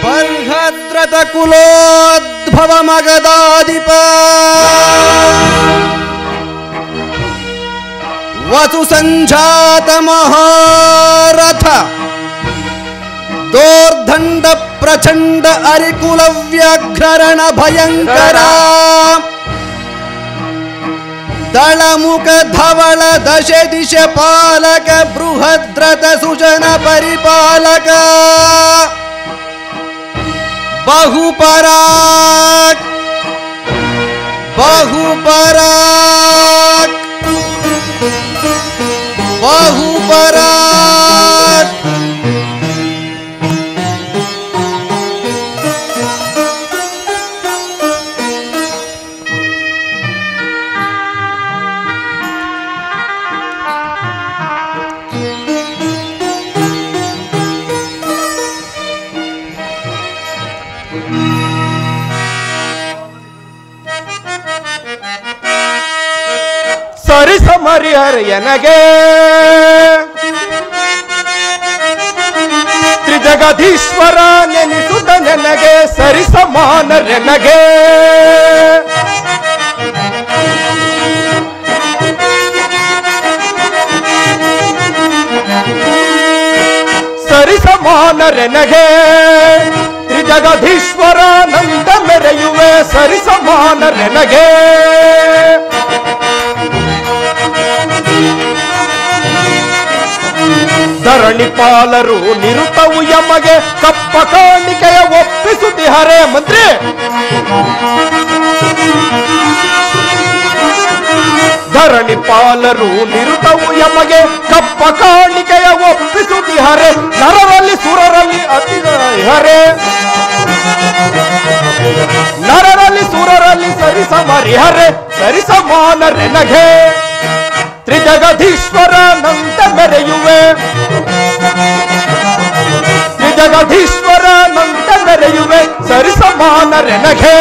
ಬರ್ಹದ್ರದ ಕುಲೋದ್ಭವ ಮಗದಾಧಿಪ ವಸು ಸಂಜಾತ ಮಹಾರಥ ದೋರ್ಧಂಡ ಪ್ರಚಂಡ ಅರಿಕುಲ ವ್ಯಾಘ್ರರಣ ಭಯಂಕರ ದಳಮುಖ ಧವಳ ದಶ ದಿಶ ಪಾಲಕ ಬೃಹದ್ರಥ ಸುಜನ ಪರಿಪಾಲಕ ಬಹುಪರಾಕ್ ಬಹುಪರಾಕ್ ಬಹುಪರಾಕ್ ಸರಿಸಮರಿಹರೆಯನಗೆ ತ್ರಿಜಗದೀಶ್ವರ ನೆನೆಸುತ್ತ ನನಗೆ ಸರಿಸಮಾನರೆನಗೆ ಸರಿಸಮಾನರೆನಗೆ ತ್ರಿಜಗದೀಶ್ವರ ನಂದ ಮೆರೆಯುವೆ ಸರಿಸಮಾನರೆನಗೆ ಧರಣಿ ಪಾಲರು ನಿರುತವು ಯಮಗೆ ಕಪ್ಪ ಕಾಣಿಕೆಯ ಒಪ್ಪಿಸುತ್ತಿಹರೆ ಮಂತ್ರಿ ಧರಣಿ ಪಾಲರು ನಿರುತವು ಯಮಗೆ ಕಪ್ಪ ಕಾಣಿಕೆಯ ಒಪ್ಪಿಸುತ್ತಿಹರೆ ನರರಲ್ಲಿ ಸುರರಲ್ಲಿ ಅತಿಹರೆ ನರರಲ್ಲಿ ಸುರರಲ್ಲಿ ಸರಿಸಮರಿಹರೆ ಸರಿಸಮಾನರೆನಗೆ ತ್ರಿಜಗದೀಶ್ವರ ನಂತ ಮೆರೆಯುವೆ ತ್ರಿಜಗದೀಶ್ವರ ನಂತ ಮೆರೆಯುವೆ ಸರಿಸಮಾನರೆನಗೆ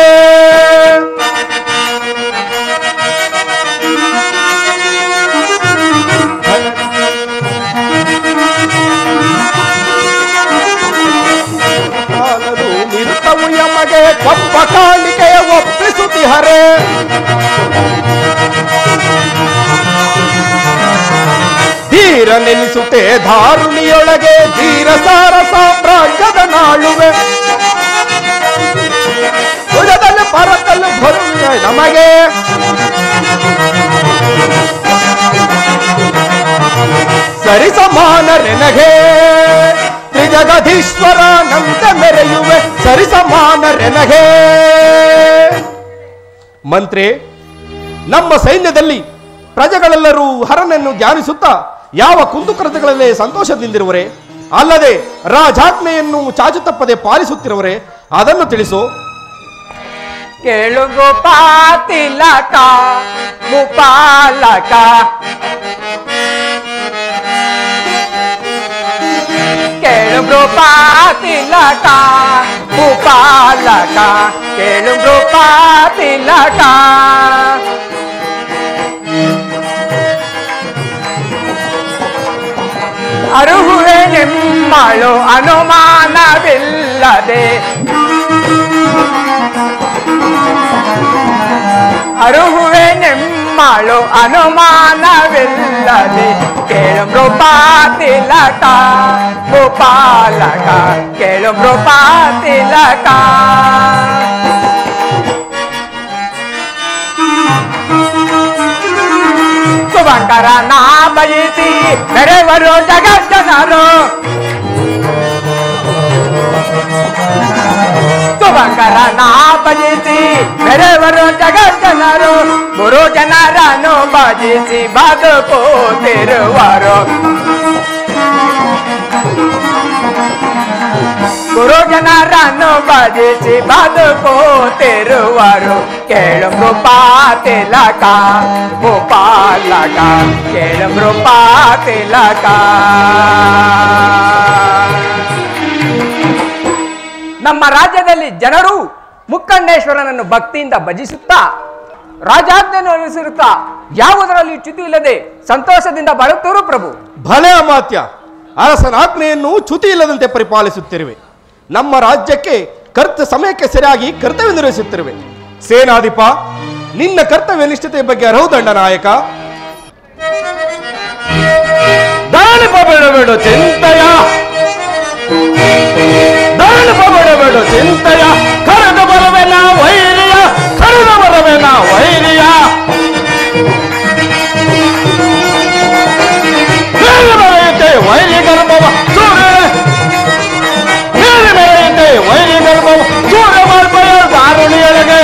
ನಿರುತವು ಯಮಗೆ ಕಪ್ಪ ಕಾಣಿಕೆಯ ಒಪ್ಪಿಸುತ್ತಿಹರೆ ಧೀರ ನೆನೆಸುತ್ತೆ ಧಾರುಣಿಯೊಳಗೆ ಧೀರ ಸಾರ ಸಾಮ್ರಾಜ್ಯದ ನಾಳುವೆ ಭುಜದಲ್ಲಿ ಪರಕಲ್ಲು ಬರುವೆ ನಮಗೆ ಸರಿಸಮಾನರೆನಗೆ ತ್ರಿಜಗದೀಶ್ವರ ನಂತ ಮೆರೆಯುವೆ ಸರಿಸಮಾನರೆನಗೆ ಮಂತ್ರಿ ನಮ್ಮ ಸೈನ್ಯದಲ್ಲಿ ಪ್ರಜೆಗಳೆಲ್ಲರೂ ಹರನನ್ನು ಧ್ಯಾನಿಸುತ್ತಾ ಯಾವ ಕುಂದುಕೊರತೆಗಳಲ್ಲೇ ಸಂತೋಷದಿಂದಿರುವರೆ ಅಲ್ಲದೆ ರಾಜಾಜ್ಞೆಯನ್ನು ಚಾಚು ತಪ್ಪದೆ ಪಾಲಿಸುತ್ತಿರುವರೆ ಅದನ್ನು ತಿಳಿಸು. ಕೇಳು ಗೋಪಾತಿಲಕ ಮುಪಾಲಕ ಕೇಳು ಗೋಪಾತಿಲಕ ಮುಪಾಲಕ ಕೇಳು ಗೋಪಾತಿಲಕ ಅರುಹುವೆ ನಿಮ್ಮಳು ಅನುಮಾನವಿಲ್ಲದೆ ಅರುಹುವೆ ನಿಮ್ಮಳು ಅನುಮಾನವಿಲ್ಲದೆ ಕೇಳು ಮೃಪಾತಿಲಕ ಗೋಪಾಲಕ ಕೇಳು ಮೃಪಾತಿಲಕ ಶುಭಂಕರ ನಾ ಬಯಸಿ ನೆರೆವರು ಜಗಜ್ಜನರು ಶುಭಂಕರ ನಾ ಬಯಸಿ ನೆರೆವರು ಜಗಜ್ಜನರು ಗುರು ಜನರನ್ನು ಭಜಿಸಿ ಬದುಕುತ್ತಿರುವರು ಗುರು ಜನರನ್ನು ಭಜಿಸಿ ಬದುಕುತ್ತಿರುವರು ಕೇಳು ಮೃಪಾತಿಲಕ ಗೋಪಾಲಕ ಕೇಳು ಮೃಪಾತಿಲಕ ನಮ್ಮ ರಾಜ್ಯದಲ್ಲಿ ಜನರು ಮುಕ್ಕಣ್ಣೇಶ್ವರನನ್ನು ಭಕ್ತಿಯಿಂದ ಭಜಿಸುತ್ತಾ ರಾಜಾಜ್ಞೆಯನ್ನು ಅನುಸರಿಸುತ್ತಾ ಯಾವುದರಲ್ಲಿ ಚ್ಯುತಿ ಇಲ್ಲದೆ ಸಂತೋಷದಿಂದ ಬಾಳುತ್ತರು ಪ್ರಭು. ಭಲೆ ಅಮಾತ್ಯ, ಅರಸನಾಜ್ಞೆಯನ್ನು ಚ್ಯುತಿ ಇಲ್ಲದಂತೆ ಪರಿಪಾಲಿಸುತ್ತಿರುವೆ. ನಮ್ಮ ರಾಜ್ಯಕ್ಕೆ ಸಮಯಕ್ಕೆ ಸರಿಯಾಗಿ ಕರ್ತವ್ಯ ನಿರ್ವಹಿಸುತ್ತಿರುವೆ. ಸೇನಾಧಿಪ, ನಿನ್ನ ಕರ್ತವ್ಯ ನಿಷ್ಠತೆ ಬಗ್ಗೆ ಅರಹುದಂಡ ನಾಯಕ. ಬೇಡಬೇಡ ಚಿಂತೆಯ, ಬೇಡಬೇಡ ಚಿಂತೆಯ, ಕರೆದು ಬರುವೆನ ವೈರಿಯ, ಕರೆದು ಬರುವೆನ ವೈರಿಯ. ಮೇರೆ ವೈರಿ ಗರ್ಭವ ಸೂರ್ಯ, ಮೇರೆ ವೈರಿ ಗರ್ಭವ ಸೂರ್ಯ ಮಾಡ್ಬಯ ದಾರುಣಿಯೊಳಗೆ.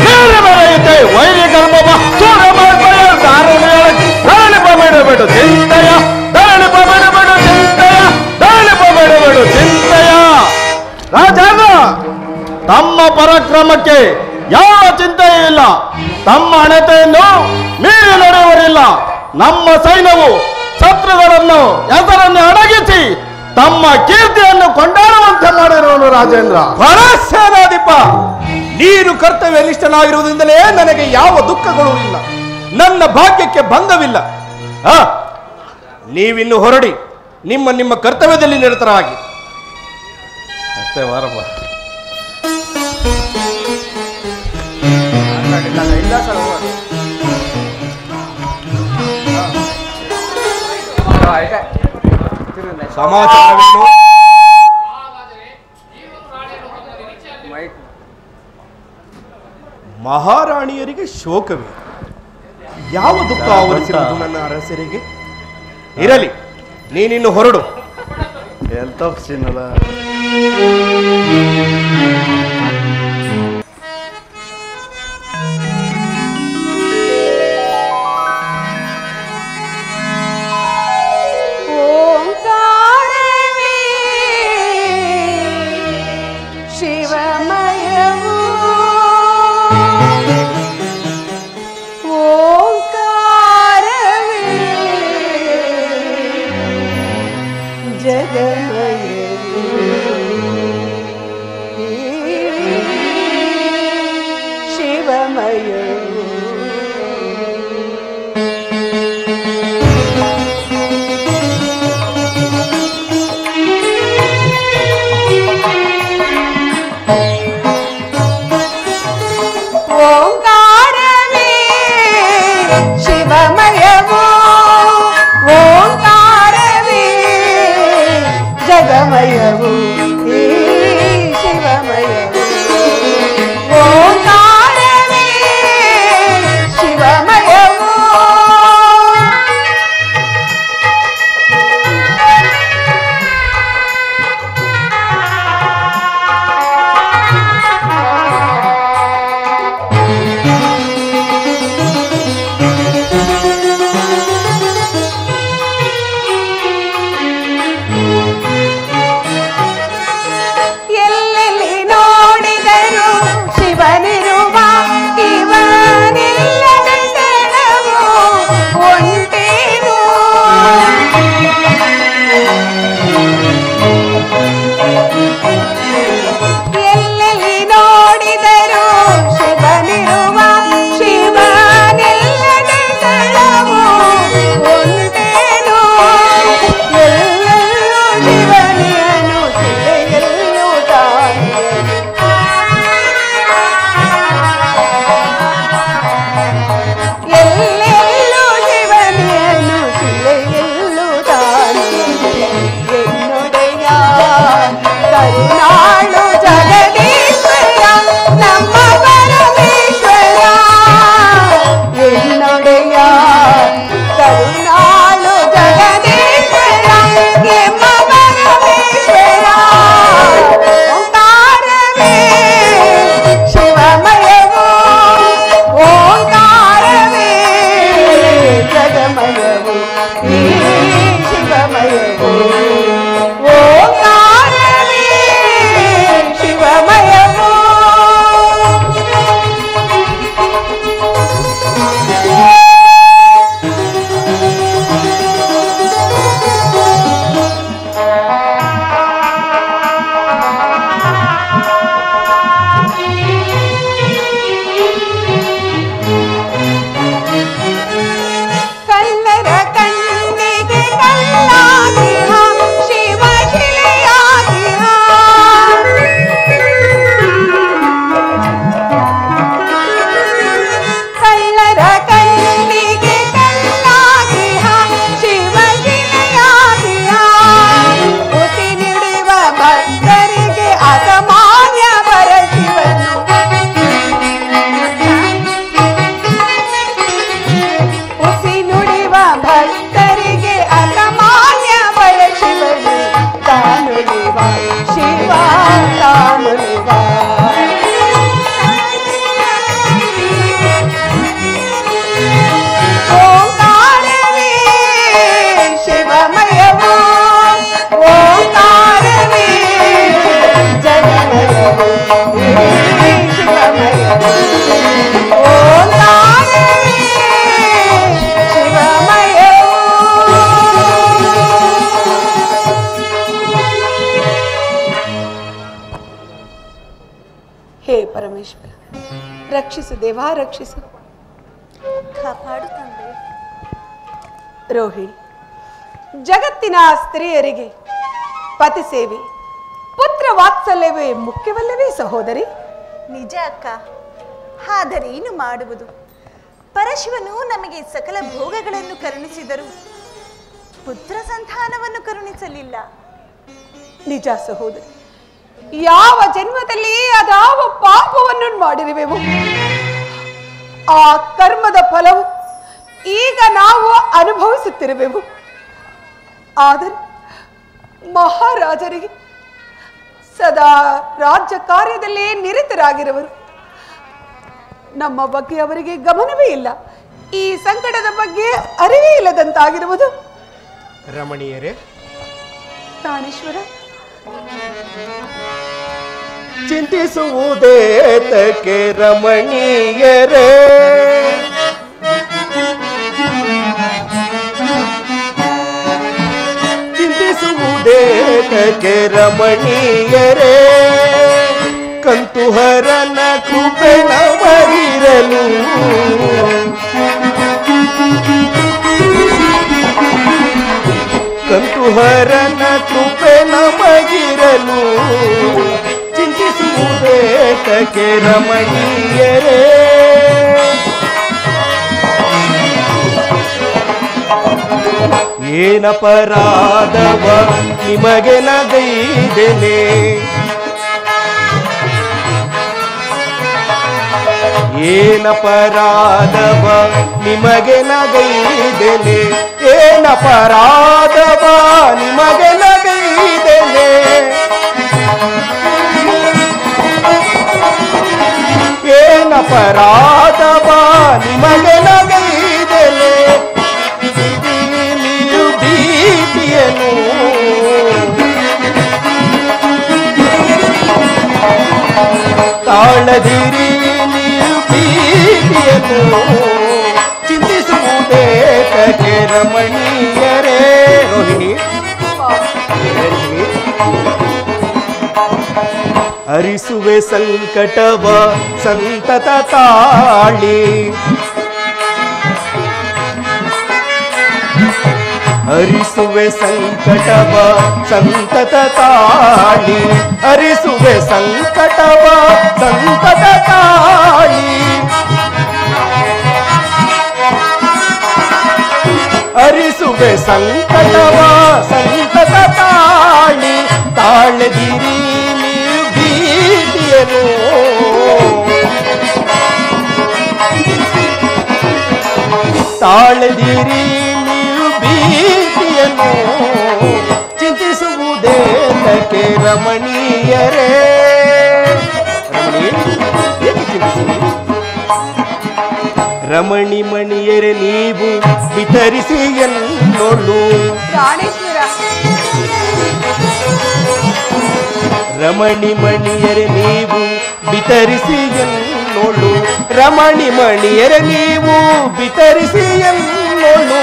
ಮೇರೆ ವೈರಿ ಗರ್ಭವ ಸೂರ್ಯ ಮಾಡ್ಬಯ ದಾರುಣಿಯೊಳಗೆ. ದಾಳಿಪ ಬೇಡಬೇಡ ಚಿಂತೆಯ, ದಾಳಿಪ ಬೇಡಬೇಡ ಚಿಂತೆಯ, ದಾಳಿಪ ಬೇಡಬೇಡ ಚಿಂತೆಯ. ರಾಜಾಗ, ತಮ್ಮ ಪರಾಕ್ರಮಕ್ಕೆ ಯಾವ ಚಿಂತೆಯೂ ಇಲ್ಲ. ತಮ್ಮ ಅಣತೆಯನ್ನು ಮೀರಿ ನಡೆಯುವರಿಲ್ಲ. ನಮ್ಮ ಸೈನ್ಯವು ಶತ್ರುಗಳನ್ನು ಹೆಸರನ್ನು ಅಡಗಿಸಿ ತಮ್ಮ ಕೀರ್ತಿಯನ್ನು ಕೊಂಡಾಡುವಂತೆ ಮಾಡಿರುವನು ರಾಜೇಂದ್ರ. ಸೇನಾಧಿಪ, ನೀನು ಕರ್ತವ್ಯ ನಿಷ್ಠನಾಗಿರುವುದರಿಂದಲೇ ನನಗೆ ಯಾವ ದುಃಖಗಳೂ ಇಲ್ಲ, ನನ್ನ ಭಾಗ್ಯಕ್ಕೆ ಭಂಗವಿಲ್ಲ. ನೀವಿನ್ನು ಹೊರಡಿ, ನಿಮ್ಮ ಕರ್ತವ್ಯದಲ್ಲಿ ನಿರತರಾಗಿ. ಅಷ್ಟೇ ವಾರಪ್ಪ. ಸಮಾಚಾರವೇನು? ಮಹಾರಾಣಿಯರಿಗೆ ಶೋಕವೇ? ಯಾವ ದುಃಖ ಆವರಿಸಿರುವುದು ನನ್ನ ಅರಸರಿಗೆ? ಇರಲಿ, ನೀನಿನ್ನು ಹೊರಡು. ತಪ್ಪಿಸಿನಲ್ಲ. ರಾಮನಿವಾ ಶಿವ ರಾಮನಿವಾ ಓಂಕಾರವೇ ಶಿವಮಯವೋ ಓಂಕಾರವೇ ಜಗಮಯವೋ ಶಿವಮಯವೋ ಓಂಕಾರವೇ ಶಿವಮಯವೋ. ಹೇ ಪರಮೇಶ್ವರ, ರಕ್ಷಿಸು ದೇವಾ, ರಕ್ಷಿಸು, ಕಾಪಾಡು ತಂದೆ. ರೋಹಿಣಿ, ಜಗತ್ತಿನ ಸ್ತ್ರೀಯರಿಗೆ ಪತಿ ಸೇವೆ ಪುತ್ರ ವಾತ್ಸಲ್ಯವೇ ಮುಖ್ಯವಲ್ಲವೇ ಸಹೋದರಿ? ನಿಜ ಅಕ್ಕ, ಆದರೆ ಏನು ಮಾಡುವುದು? ಪರಶಿವನು ನಮಗೆ ಸಕಲ ಭೋಗಗಳನ್ನು ಕರುಣಿಸಿದರು, ಪುತ್ರ ಸಂತಾನವನ್ನು ಕರುಣಿಸಲಿಲ್ಲ. ನಿಜ ಸಹೋದರಿ, ಯಾವ ಜನ್ಮದಲ್ಲಿ ಅದಾವ ಪಾಪವನ್ನು ಮಾಡಿರುವೆವು, ಆ ಕರ್ಮದ ಫಲವು ಈಗ ನಾವು ಅನುಭವಿಸುತ್ತಿರುವೆವು. ಆದರೆ ಮಹಾರಾಜರಿಗೆ ಸದಾ ರಾಜ್ಯ ಕಾರ್ಯದಲ್ಲೇ ನಿರತರಾಗಿರುವರು. ನಮ್ಮ ಬಗ್ಗೆ ಅವರಿಗೆ ಗಮನವೇ ಇಲ್ಲ. ಈ ಸಂಕಟದ ಬಗ್ಗೆ ಅರಿವೇ ಇಲ್ಲದಂತಾಗಿರುವುದು. ರಮಣೀಯರೇ, ಪ್ರಾಣೇಶ್ವರ, ಚಿಂತಿಸುವುದೇತಕ್ಕೆ ರಮಣೀಯರೇ, ಚಿಂತಿಸುವುದೇತಕ್ಕೆ ರಮಣೀಯರೇ, ಕಂತುಹರನ ಕೃಪೆ ನಮಗಿರಲು ಕಂತುಹರನ ಕೃಪೆ ನಮಗಿರಲು ಚಿಂತಿಸುವುದೇತಕ್ಕೆ ರಮಣೀಯರೇ. ಏನಪರಾಧವ ನಿಮಗೆ ನಗೈದೆನೆ, ಏನಪರಾಧವ ನಿಮಗೆ ನಗೈದೆನೆ, ಏನಪರಾಧವ ನಿಮಗೆ ನಗೈದೆನೆ, ಏನಪರಾಧವ ನಿಮಗೆ ನಗೈದೆನೆ, ನೀವು ಭೀತಿಯನು ತಾಳದಿರಿ, ನೀವು ಭೀತಿಯನು ಚಿಂತಿಸುವುದೇತಕ್ಕೆ ರಮಣೀಯರೇ. ರೋಹಿಣಿ, ಹರಿಸುವೆ ಸಂಕಟವ ಸಂತತ ತಾಳಿ, ಹರಿಸುವೆ ಸಂಕಟವ ಸಂತತ ತಾಳಿ, ಹರಿಸುವೆ ಸಂಕಟವ ಸಂತತ ತಾಳಿ, ಹರಿಸುವೆ ಸಂಕಟವ ಸಂತತ ತಾಳಿ, ತಾಳದಿರಿ ನೀವು ಭೀತಿಯನು ತಾಳದಿರಿ ನೀವು ಭೀತಿಯನ್ನು ಚಿಂತಿಸುವುದೇತಕ್ಕೆ ರಮಣೀಯರೇ. ಏಕೆ ಚಿಂತಿಸುವುದು? ರಮಣಿ ಮಣಿಯರೆ ನೀವು ವಿತರಿಸಿ ಎನ್ನೋಳು, ಪ್ರಾಣೇಶ್ವರ, ರಮಣಿ ಮಣಿಯರೆ ನೀವು ವಿತರಿಸಿ ಎನ್ನೋಳು, ರಮಣಿ ಮಣಿಯರೆ ನೀವು ವಿತರಿಸಿ ಎನ್ನೋಳು,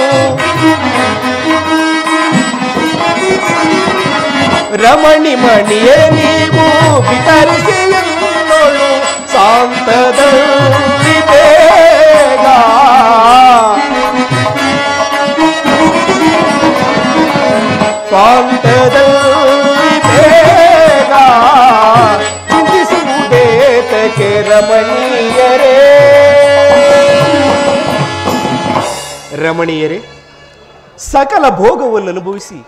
ರಮಣಿ ಮಣಿಯರೆ ನೀವು ವಿತರಿಸಿ ಎನ್ನೋಳು, ಶಾಂತದಲ್ಲಿ ಬೇಗ ಶಾಂತದಲ್ಲಿ ಬೇಗ ಚಿಂತಿಸುವುದೇತಕ್ಕೆ ರಮಣೀಯರೇ. ರಮಣೀಯರೇ, ಸಕಲ ಭೋಗವನ್ನು ಅನುಭವಿಸಿ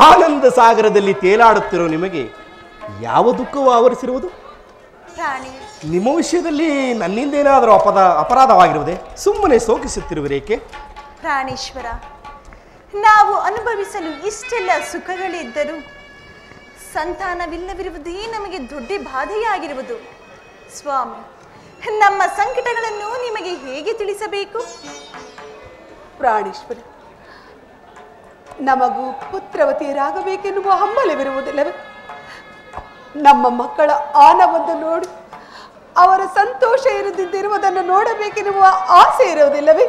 ಆನಂದ ಸಾಗರದಲ್ಲಿ ತೇಲಾಡುತ್ತಿರೋ ನಿಮಗೆ ಯಾವ ದುಃಖವೂ ಆವರಿಸಿರುವುದು? ಪ್ರಾಣಿ, ನಿಮ್ಮ ವಿಷಯದಲ್ಲಿ ನನ್ನಿಂದೇನಾದರೂ ಅಪರಾಧವಾಗಿರುವುದೇ? ಸುಮ್ಮನೆ ಶೋಕಿಸುತ್ತಿರುವಿರೇಕೆ? ಪ್ರಾಣೇಶ್ವರ, ನಾವು ಅನುಭವಿಸಲು ಇಷ್ಟೆಲ್ಲ ಸುಖಗಳಿದ್ದರೂ ಸಂತಾನವಿಲ್ಲವಿರುವುದೇ ನಮಗೆ ದೊಡ್ಡ ಬಾಧೆಯಾಗಿರುವುದು. ಸ್ವಾಮಿ, ನಮ್ಮ ಸಂಕಟಗಳನ್ನು ನಿಮಗೆ ಹೇಗೆ ತಿಳಿಸಬೇಕು? ಪ್ರಾಣೇಶ್ವರ, ನಮಗೂ ಪುತ್ರವತಿಯರಾಗಬೇಕೆನ್ನುವ ಹಂಬಲವಿರುವುದಿಲ್ಲವೇ? ನಮ್ಮ ಮಕ್ಕಳ ಆನವನ್ನು ನೋಡಿ ಅವರ ಸಂತೋಷ ಇರದಿದ್ದಿರುವುದನ್ನು ನೋಡಬೇಕೆನ್ನುವ ಆಸೆ ಇರುವುದಿಲ್ಲವೇ?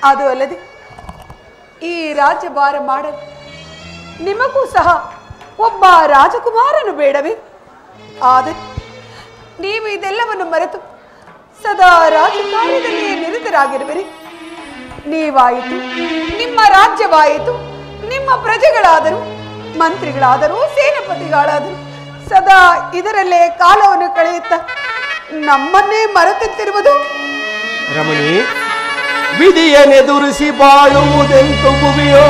ಅದು ಅಲ್ಲದೆ ಈ ರಾಜ್ಯಭಾರ ಮಾಡಲು ನಿಮಗೂ ಸಹ ಒಬ್ಬ ರಾಜಕುಮಾರನು ಬೇಡವೇ? ಆದರೆ ನೀವು ಇದೆಲ್ಲವನ್ನು ಮರೆತು ಸದಾ ರಾಜಕಾರ್ಯದಲ್ಲಿಯೇ ನಿರತರಾಗಿರುವಿರಿ. ನೀವಾಯಿತು, ನಿಮ್ಮ ರಾಜ್ಯವಾಯಿತು, ನಿಮ್ಮ ಪ್ರಜೆಗಳಾದರು, ಮಂತ್ರಿಗಳಾದರೂ, ಸೇನಾಪತಿಗಳಾದರು, ಸದಾ ಇದರಲ್ಲೇ ಕಾಲವನ್ನು ಕಳೆಯುತ್ತಾ ನಮ್ಮನ್ನೇ ಮರೆತುತ್ತಿರುವುದು. ರಮಣಿ, ವಿಧಿಯನ್ನೆದುರಿಸಿ ಬಾಳುವುದೆಂತು ಭುವಿಯೋ,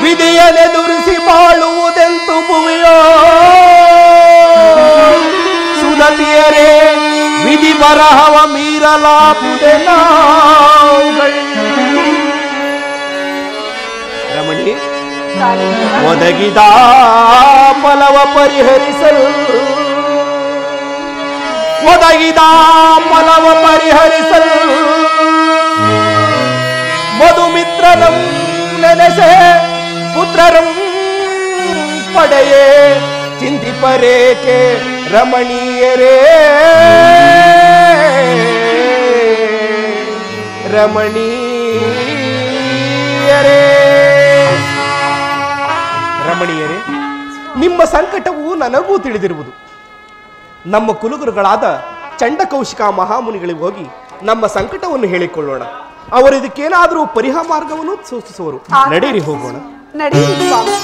ವಿಧಿಯನ್ನೆದುರಿಸಿ ಬಾಳುವುದೆಂತು ಭುವಿಯೋ, ಸುದತಿಯರೇ ವಿಧಿ ಬರಹವ ಮೀರಲಾಗುವುದೇ ನಾವುಗಳು. ರಮಣಿ, ಒದಗಿದ ಫಲವ ಪರಿಹರಿಸಲು, ಒದಗಿದ ಫಲವ ಪರಿಹರಿಸಲು ಮಧುಮಿತ್ರನಂ ನೆನೆಸೆ ಪುತ್ರರಂ ಪಡೆಯೇ ಚಿಂತಿಪರೇಕೆ ರಮಣೀಯರೇ, ರಮಣೀಯರೇ. ರಮಣೀಯರೇ, ನಿಮ್ಮ ಸಂಕಟವು ನನಗೂ ತಿಳಿದಿರುವುದು. ನಮ್ಮ ಕುಲಗುರುಗಳಾದ ಚಂಡಕೌಶಿಕ ಮಹಾಮುನಿಗಳಿಗೆ ಹೋಗಿ ನಮ್ಮ ಸಂಕಟವನ್ನು ಹೇಳಿಕೊಳ್ಳೋಣ. ಅವರು ಇದಕ್ಕೇನಾದರೂ ಪರಿಹಾರ ಮಾರ್ಗವನ್ನು ಸೂಚಿಸುವರು. ನಡೀರಿ, ಹೋಗೋಣ. ನಡೆಯಿರಿ ಸ್ವಾಮಿ.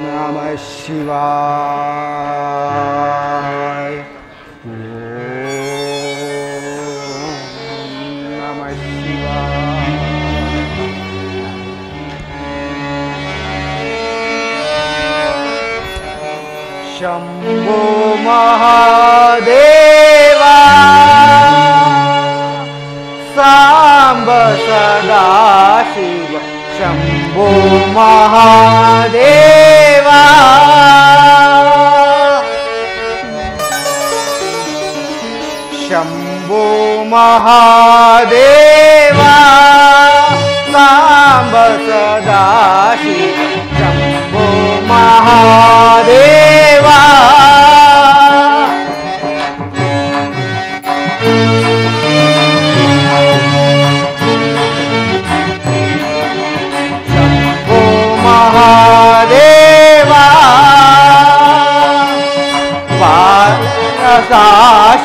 ನಮಃ ಶಿವಾಯ. ನಮಃ ಶಿವಾಯ. ಶಂಭೋ ಮಹಾದೇವ ಸಾಂಬ ಸದಾ ಶಿವ. ಶಂಭೋ ಮಹಾದೇವ ಶಂಭೋ ಮಹಾದೇವ ಸಾಂಬ ಸದಾ ಶಿವ. ಶಂಭೋ ಮಹಾದೇವ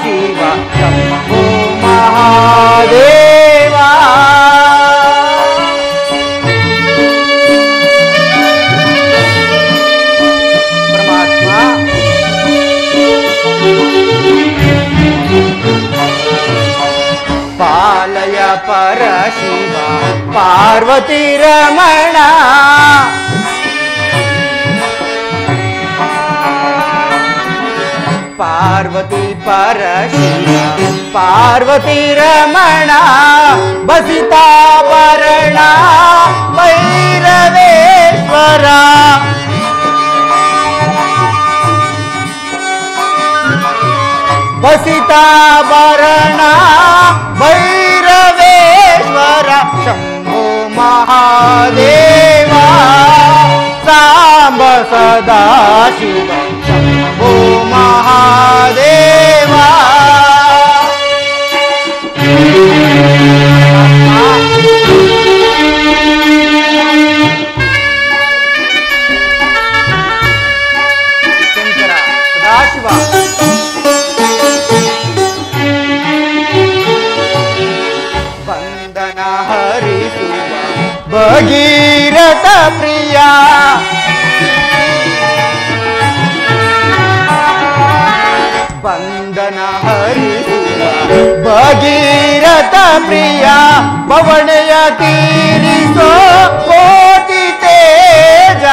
ಶಿವ. ಶಂಭೋ ಮಹಾದೇವ ಪರಮಾತ್ಮ. ಪಾಲಯ ಪರಶಿವ ಪಾರ್ವತಿ ರಮಣ. ಪಾರ್ವತಿ ಪರಶಿವ ಪಾರ್ವತಿ ರಮಣ ಬಸಿತಾಭರಣ ಭೈರವೇಶ್ವರ. ಬಸಿತಾಭರಣ ಭೈರವೇಶ್ವರ. ಶಂಭೋ ಮಹಾದೇವ ಸಾಂಬ ಸದಾ ಶಿವ. ಶಂಭೋ ಮಹಾದೇವ ಶಂಕರ ಸದಾಶಿವ. ಬಂಧನ ಹರಿಸುವ ಭಗೀರಥ ಪ್ರಿಯ. ಬಂಧನ ಹರಿಸುವ ಭಗೀರಥ ಪ್ರಿಯ. ಪವಣೆಯ ತೀರಿಸೋ ಕೋಟಿ ತೇಜ.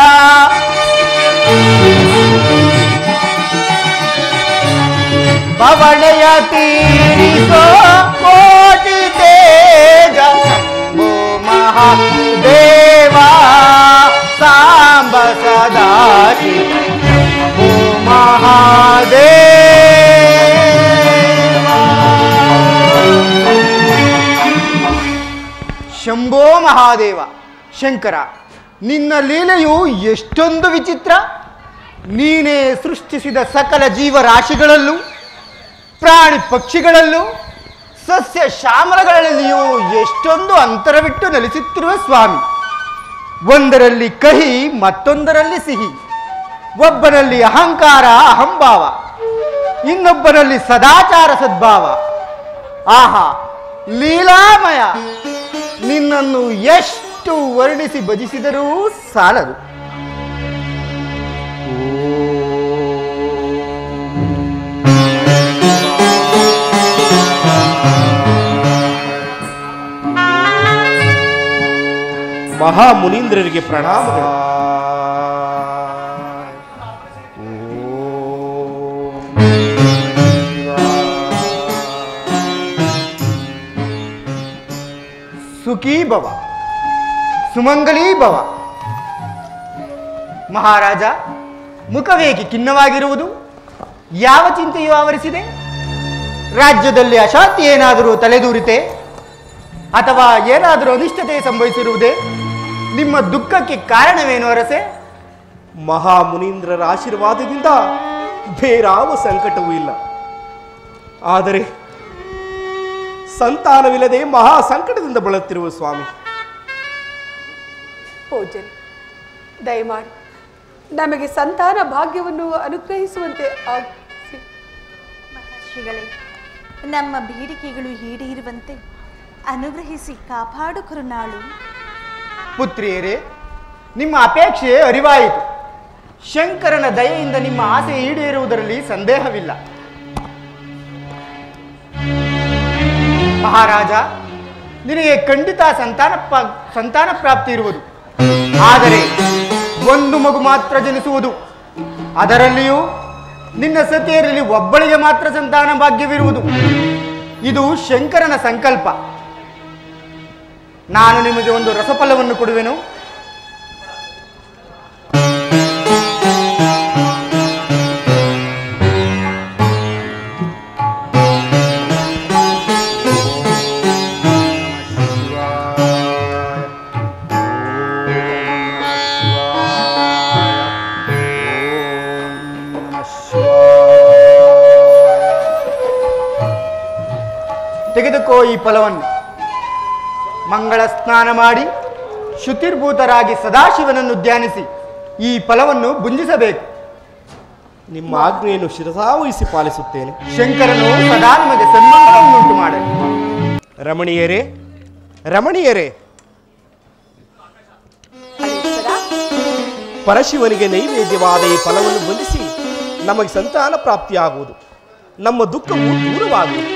ಬವಣೆಯ ತೀರಿಸೋ ಕೋಟಿ ತೇಜ ಶಂಭೋ ಮಹಾದೇವ ಸಾಂಬ ಸದಾ ಶಿವ ಶಂಭೋ ಮಹಾದೇವ. ಶಂಭೋ ಮಹಾದೇವ. ಶಂಕರ, ನಿನ್ನ ಲೀಲೆಯು ಎಷ್ಟೊಂದು ವಿಚಿತ್ರ. ನೀನೇ ಸೃಷ್ಟಿಸಿದ ಸಕಲ ಜೀವರಾಶಿಗಳಲ್ಲೂ, ಪ್ರಾಣಿ ಪಕ್ಷಿಗಳಲ್ಲೂ, ಸಸ್ಯ ಶ್ಯಾಮಲಗಳಲ್ಲಿಯೂ ಎಷ್ಟೊಂದು ಅಂತರವಿಟ್ಟು ನೆಲೆಸುತ್ತಿರುವ ಸ್ವಾಮಿ. ಒಂದರಲ್ಲಿ ಕಹಿ, ಮತ್ತೊಂದರಲ್ಲಿ ಸಿಹಿ. ಒಬ್ಬನಲ್ಲಿ ಅಹಂಕಾರ ಅಹಂಭಾವ, ಇನ್ನೊಬ್ಬನಲ್ಲಿ ಸದಾಚಾರ ಸದ್ಭಾವ. ಆಹಾ, ಲೀಲಾಮಯ. ನಿನ್ನನ್ನು ಎಷ್ಟು ವರ್ಣಿಸಿ ಭಜಿಸಿದರೂ ಸಾಲದು. ಮಹಾಮುನೀಂದ್ರರಿಗೆ ಪ್ರಣಾಮಗಳು. ಸುಖೀ ಭವ, ಸುಮಂಗಲೀ ಭವ. ಮಹಾರಾಜ, ಮುಖವೇಕೆ ಖಿನ್ನವಾಗಿರುವುದು? ಯಾವ ಚಿಂತೆಯೂ ಆವರಿಸಿದೆ? ರಾಜ್ಯದಲ್ಲಿ ಅಶಾಂತಿ ಏನಾದರೂ ತಲೆದೂರಿತೆ? ಅಥವಾ ಏನಾದರೂ ಅನಿಷ್ಟತೆ ಸಂಭವಿಸಿರುವುದೇ? ನಿಮ್ಮ ದುಃಖಕ್ಕೆ ಕಾರಣವೇನು ಅರಸೆ? ಮಹಾಮುನೀಂದ್ರರ ಆಶೀರ್ವಾದದಿಂದ ಬೇರಾವ ಸಂಕಟವೂ ಇಲ್ಲ. ಆದರೆ ಸಂತಾನವಿಲ್ಲದೆ ಮಹಾ ಸಂಕಟದಿಂದ ಬಳಲುತ್ತಿರುವ ಸ್ವಾಮಿ. ಪೂಜ್ಯರೇ, ದಯಮಾಡಿ ನಮಗೆ ಸಂತಾನ ಭಾಗ್ಯವನ್ನು ಅನುಗ್ರಹಿಸುವಂತೆ ಆಗಿಸಿ. ಮಹರ್ಷಿಗಳೇ, ನಮ್ಮ ಬೇಡಿಕೆಗಳು ಈಡೇರುವಂತೆ ಅನುಗ್ರಹಿಸಿ ಕಾಪಾಡು ಕರುಣಾಳು. ಪುತ್ರಿಯರೇ, ನಿಮ್ಮ ಅಪೇಕ್ಷೆ ಅರಿವಾಯಿತು. ಶಂಕರನ ದಯೆಯಿಂದ ನಿಮ್ಮ ಆಸೆ ಈಡೇರುವುದರಲ್ಲಿ ಸಂದೇಹವಿಲ್ಲ. ಮಹಾರಾಜ, ನಿನಗೆ ಖಂಡಿತ ಸಂತಾನ ಪ್ರಾಪ್ತಿ ಇರುವುದು. ಆದರೆ ಒಂದು ಮಗು ಮಾತ್ರ ಜನಿಸುವುದು. ಅದರಲ್ಲಿಯೂ ನಿನ್ನ ಸತಿಯರಲ್ಲಿ ಒಬ್ಬಳಿಗೆ ಮಾತ್ರ ಸಂತಾನ ಭಾಗ್ಯವಿರುವುದು. ಇದು ಶಂಕರನ ಸಂಕಲ್ಪ. ನಾನು ನಿಮಗೆ ಒಂದು ರಸಫಲವನ್ನು ಕೊಡುವೆನು. ತೆಗೆದುಕೋ ಈ ಫಲವನ್ನು. ಮಂಗಳ ಸ್ನಾನ ಮಾಡಿ ಶುಚಿರ್ಭೂತರಾಗಿ ಸದಾಶಿವನನ್ನು ಧ್ಯಾನಿಸಿ ಈ ಫಲವನ್ನು ಭುಂಜಿಸಬೇಕು. ನಿಮ್ಮ ಆಜ್ಞೆಯನ್ನು ಶಿರಸಾವಹಿಸಿ ಪಾಲಿಸುತ್ತೇನೆ. ಶಂಕರನು ಸದಾ ನಿಮಗೆ ಸನ್ಮಾನವನ್ನುಂಟು ಮಾಡಲಿ. ರಮಣೀಯರೇ, ರಮಣೀಯರೇ, ಪರಶಿವನಿಗೆ ನೈವೇದ್ಯವಾದ ಈ ಫಲವನ್ನು ಬಂಧಿಸಿ ನಮಗೆ ಸಂತಾನ ಪ್ರಾಪ್ತಿಯಾಗುವುದು. ನಮ್ಮ ದುಃಖವು ದೂರವಾಗುವುದು.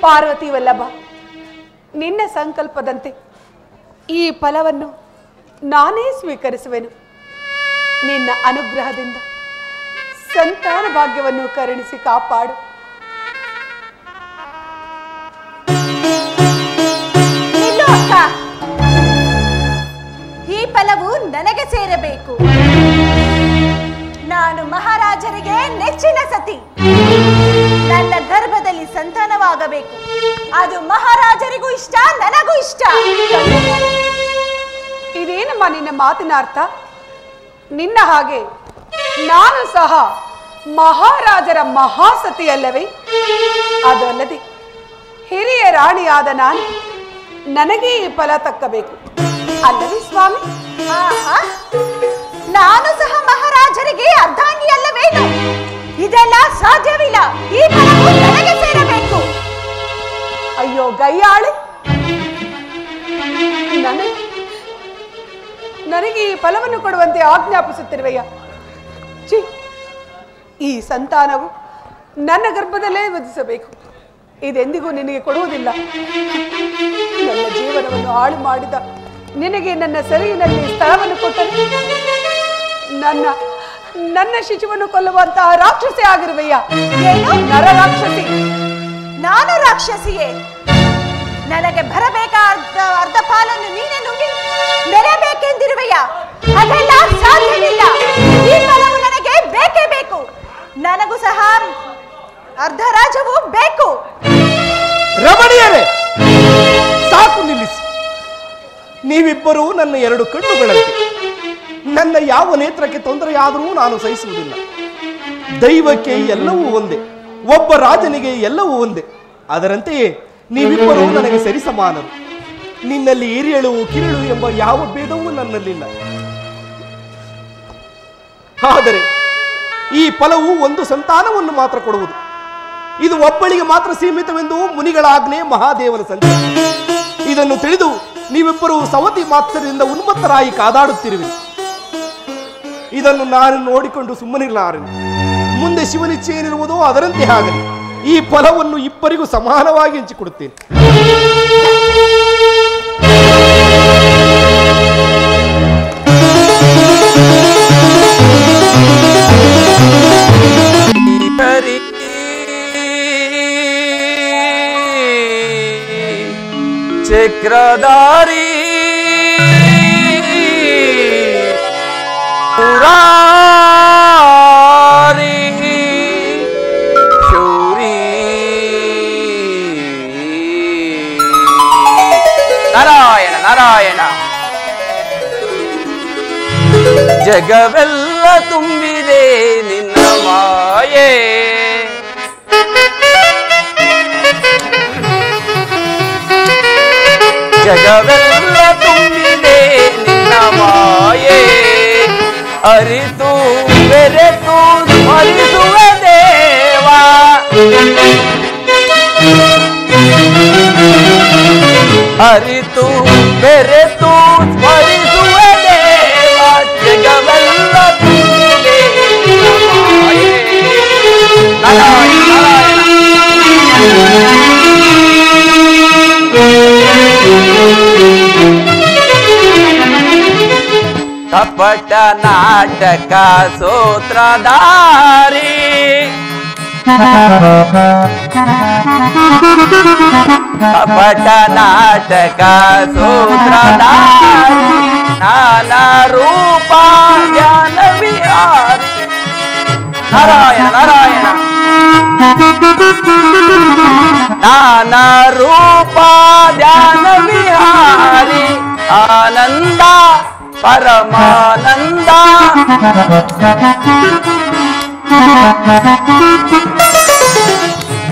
ಪಾರ್ವತಿ ವಲ್ಲಭ, ನಿನ್ನ ಸಂಕಲ್ಪದಂತೆ ಈ ಫಲವನ್ನು ನಾನೇ ಸ್ವೀಕರಿಸುವೆನು. ನಿನ್ನ ಅನುಗ್ರಹದಿಂದ ಸಂತಾನ ಭಾಗ್ಯವನ್ನು ಕರುಣಿಸಿ ಕಾಪಾಡು. ನಿಲ್ಲು ಅಕ್ಕ. ಈ ಫಲವು ನನಗೆ ಸೇರಬೇಕು. ನಾನು ಮಹಾರಾಜರಿಗೆ ನೆಚ್ಚಿನ ಸತಿ. ನನ್ನ ಗರ್ಭದಲ್ಲಿ ಸಂತಾನವಾಗಬೇಕು. ಅದು ಮಹಾರಾಜರಿಗೂ ಇಷ್ಟ, ನನಗೂ ಇಷ್ಟ. ಇದೇನಮ್ಮ ನಿನ್ನ ಮಾತಿನ ಅರ್ಥ? ನಿನ್ನ ಹಾಗೆ ನಾನು ಸಹ ಮಹಾರಾಜರ ಮಹಾಸತಿ ಅಲ್ಲವೇ? ಅದಲ್ಲದೆ ಹಿರಿಯ ರಾಣಿಯಾದ ನಾನು, ನನಗೆ ಈ ಫಲ ತಕ್ಕಬೇಕು ಅಲ್ಲವೇ ಸ್ವಾಮಿ? ನಾನು ಸಹ ಮಹಾರಾಜರಿಗೆ ಅರ್ಧಾಂಗಿ ಅಲ್ಲವೇನು? ಇದೆಲ್ಲ ಸಾಧ್ಯವಿಲ್ಲ. ಈ ಫಲವು ನನಗೆ ಸೇರಬೇಕು. ಅಯ್ಯೋ ಗಯ್ಯಾಳೆ, ನನಗೆ ಈ ಫಲವನ್ನು ಕೊಡುವಂತೆ ಆಜ್ಞಾಪಿಸುತ್ತಿರುವೆಯ? ಛೀ, ಈ ಸಂತಾನವು ನನ್ನ ಗರ್ಭದಲ್ಲೇ ವಧಿಸಬೇಕು. ಇದೆಂದಿಗೂ ನಿನಗೆ ಕೊಡುವುದಿಲ್ಲ. ನನ್ನ ಜೀವನವನ್ನು ಹಾಳು ಮಾಡಿದ ನಿನಗೆ ನನ್ನ ಸೆರೆಯಿನಲ್ಲಿ ಸ್ಥಳವನ್ನು ಕೊಟ್ಟರೆ ನನ್ನ ಶಿಶುವನ್ನು ಕೊಲ್ಲುವಂತಹ ರಾಕ್ಷಸಿ ಆಗಿರುವೆಯ? ಏನು? ನರ ರಾಕ್ಷಸಿ. ನಾನು ರಾಕ್ಷಸಿಯೇ? ನನಗೆ ಬರಬೇಕಾದ ಅರ್ಧ ಪಾಲನ್ನು ನೀನೆ ನುಂಗಿ ಮೆರೆಬೇಕೆಂದಿರುವೆಯ? ಅದೆಲ್ಲ ಸಾಧ್ಯವಿಲ್ಲ. ಈ ಫಲವು ನನಗೆ ಬೇಕೇ ಬೇಕು. ನನಗೂ ಸಹ ಅರ್ಧ ರಾಜ್ಯವು ಬೇಕು. ರಮಣಿಯರೇ, ಸಾಕು ನಿಲ್ಲಿಸಿ. ನೀವಿಬ್ಬರೂ ನನ್ನ ಎರಡು ಕಣ್ಣುಗಳಂತೆ. ನನ್ನ ಯಾವ ನೇತ್ರಕ್ಕೆ ತೊಂದರೆಯಾದರೂ ನಾನು ಸಹಿಸುವುದಿಲ್ಲ. ದೈವಕ್ಕೆ ಎಲ್ಲವೂ ಒಂದೇ, ಒಬ್ಬ ರಾಜನಿಗೆ ಎಲ್ಲವೂ ಒಂದೇ. ಅದರಂತೆಯೇ ನೀವಿಬ್ಬರೂ ನನಗೆ ಸರಿಸಮಾನರು. ನಿನ್ನಲ್ಲಿ ಹಿರಿಯಳು ಕಿರಿಯಳು ಎಂಬ ಯಾವ ಭೇದವೂ ನನ್ನಲ್ಲಿಲ್ಲ. ಆದರೆ ಈ ಫಲವು ಒಂದು ಸಂತಾನವನ್ನು ಮಾತ್ರ ಕೊಡುವುದು. ಇದು ಒಬ್ಬಳಿಗೆ ಮಾತ್ರ ಸೀಮಿತವೆಂದು ಮುನಿಗಳ ಆಜ್ಞೆ, ಮಹಾದೇವನ ಸಂಕಲ್ಪ. ಇದನ್ನು ತಿಳಿದು ನೀವಿಬ್ಬರು ಸವತಿ ಮಾತ್ಸರ್ಯದಿಂದ ಉನ್ಮತ್ತರಾಗಿ ಕಾದಾಡುತ್ತಿರುವೆ. ಇದನ್ನು ನಾನು ನೋಡಿಕೊಂಡು ಸುಮ್ಮನಿರಲಾರೆನು. ಮುಂದೆ ಶಿವನಿಚ್ಛೆ ಏನಿರುವುದೋ ಅದರಂತೆ ಆಗಲಿ. ಈ ಫಲವನ್ನು ಇಬ್ಬರಿಗೂ ಸಮಾನವಾಗಿ ಹಂಚಿಕೊಡುತ್ತೇನೆ. ಚಕ್ರಧಾರಿ ಪುರಾರಿ ಶೌರಿ ನಾರಾಯಣ ನಾರಾಯಣ. ಜಗವೆಲ್ಲ ತುಂಬಿದೆ ನಿನ್ನ ಮಾಯೆ. ಜಗವೆಲ್ಲ ತುಂಬಿದೆ ನಿನ್ನ ಮಾಯೆ. ಅರಿತು ಬೆರೆತು ಸ್ಮರಿಸುವ ದೇವ. ಅರಿತು ಬೆರೆತು ಸ್ಮರಿಸುವ ದೇವ. ಜಗವೆಲ್ಲ ತುಂಬಿದೆ ನಿನ್ನ ಮಾಯೆ. ನಾರಾಯಣ ನಾರಾಯಣ. ಕಪಟ ನಾಟಕ ಸೂತ್ರಧಾರಿ. ಕಪಟ ನಾಟಕ ಸೂತ್ರಧಾರಿ. ನಾನಾ ರೂಪ ಜ್ಞಾನ ವಿಹಾರಿ. ನಾರಾಯಣ ನಾರಾಯಣ. ನಾನಾ ರೂಪ ಧ್ಯಾನ ವಿಹಾರಿ. ಆನಂದ ಪರಮಾನಂದ.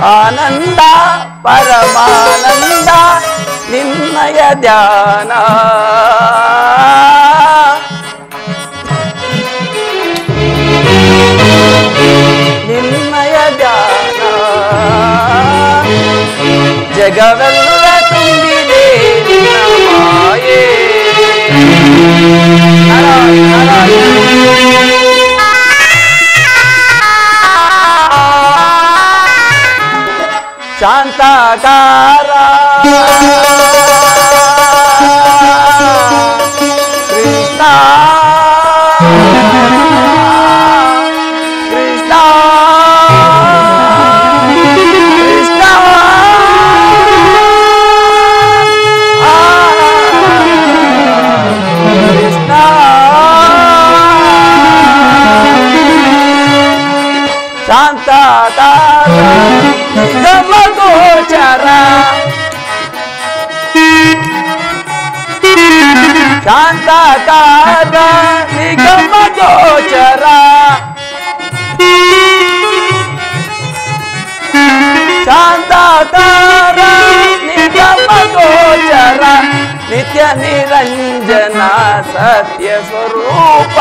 ಆನಂದ ಪರಮಾನಂದ ನಿನ್ನಯ ಧ್ಯಾನ. ನಿನ್ನಯ ಧ್ಯಾನ. ಜಗವೆಲ್ಲ ತುಂಬಿದೆ ನಿನ್ನ ಮಾಯೆ. ನಾರಾಯಣ ನಾರಾಯಣ. ಶಾಂತಕಾರ ಕೃಷ್ಣ ಕೃಷ್ಣ ಕೃಷ್ಣ. ಕೃಷ್ಣ ಶಾಂತಕಾರ ನಿಗಮ ಗೋಚರ. ಶಾಂತಕಾರ ನಿಗಮ ಗೋಚರ. ಶಾಂತಕಾರ ನಿಗಮ ಗೋಚರ. ನಿತ್ಯ ನಿರಂಜನ ಸತ್ಯ ಸ್ವರೂಪ.